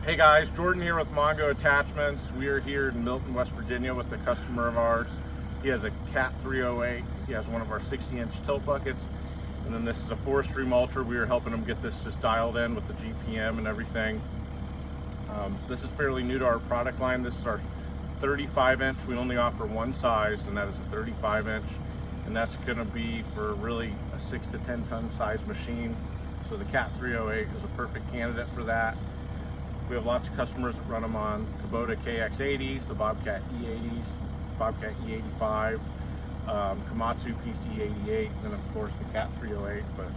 Hey guys, Jordan here with Mongo Attachments. We are here in Milton, West Virginia with a customer of ours. He has a Cat 308. He has one of our 60-inch tilt buckets. And then this is a Forestry Mulcher. We are helping him get this just dialed in with the GPM and everything. This is fairly new to our product line. This is our 35-inch. We only offer one size, and that is a 35-inch. And that's gonna be for really a 6 to 10 ton size machine. So the Cat 308 is a perfect candidate for that. We have lots of customers that run them on Kubota KX80s, the Bobcat E80s, Bobcat E85, Komatsu PC88, and of course the Cat 308. But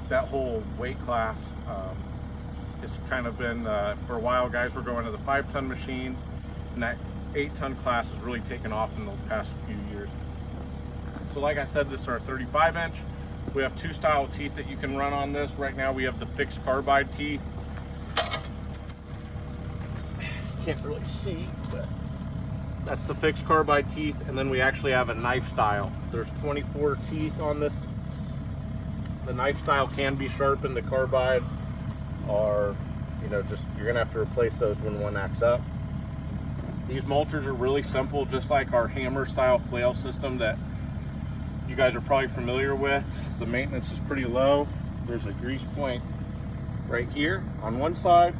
that whole weight class, it's kind of been, for a while guys were going to the 5-ton machines, and that 8-ton class has really taken off in the past few years. So like I said, this is our 35-inch. We have two style teeth that you can run on this. Right now we have the fixed carbide teeth. Can't really see, but that's the fixed carbide teeth, and then we actually have a knife style. There's 24 teeth on this. The knife style can be sharpened. The carbide are, just you're gonna have to replace those when one acts up. These mulchers are really simple, just like our hammer style flail system that you guys are probably familiar with. The maintenance is pretty low. There's a grease point right here on one side,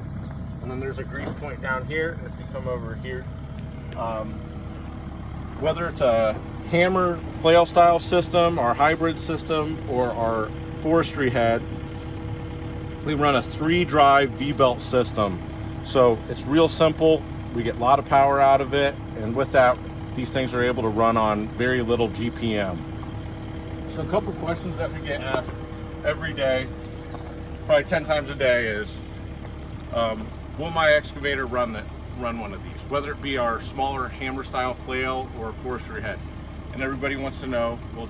and then there's a grease point down here. And if you come over here, whether it's a hammer flail style system, our hybrid system, or our forestry head, we run a 3-drive V-belt system. So it's real simple. We get a lot of power out of it, and with that, these things are able to run on very little GPM. So a couple questions that we get asked every day, probably 10 times a day, is will my excavator run one of these, whether it be our smaller hammer style flail or forestry head? And everybody wants to know, well,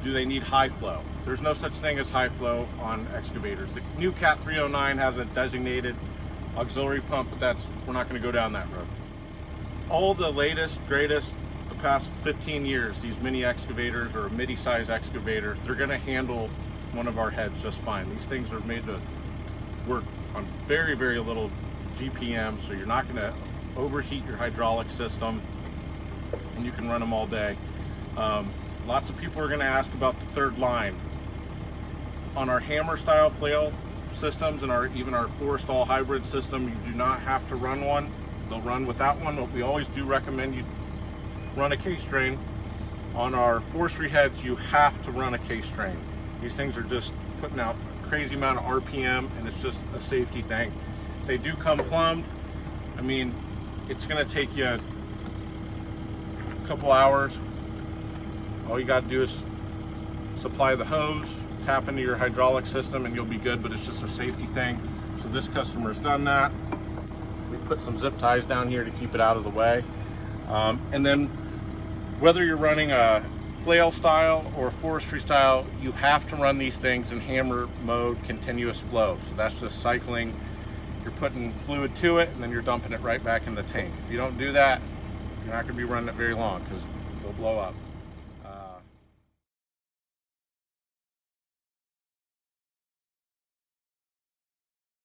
do they need high flow? There's no such thing as high flow on excavators. The new Cat 309 has a designated auxiliary pump, but we're not going to go down that road. All the latest, greatest, the past 15 years, these mini excavators or midi-size excavators, they're going to handle one of our heads just fine. These things are made to work on very, very little GPM, so you're not going to overheat your hydraulic system, and you can run them all day. Lots of people are going to ask about the third line. On our hammer style flail systems and even our Forestall hybrid system, you do not have to run one. They'll run without one, but we always do recommend you run a case drain. On our forestry heads, you have to run a case drain. These things are just putting out a crazy amount of RPM, and it's just a safety thing. They do come plumbed. I mean, it's gonna take you a couple hours. All you gotta do is supply the hose, tap into your hydraulic system, and you'll be good, but it's just a safety thing. So this customer's done that. We've put some zip ties down here to keep it out of the way. And then whether you're running a flail style or forestry style, you have to run these things in hammer mode, continuous flow. So that's just cycling. You're putting fluid to it, and then you're dumping it right back in the tank. If you don't do that, you're not going to be running it very long because it'll blow up.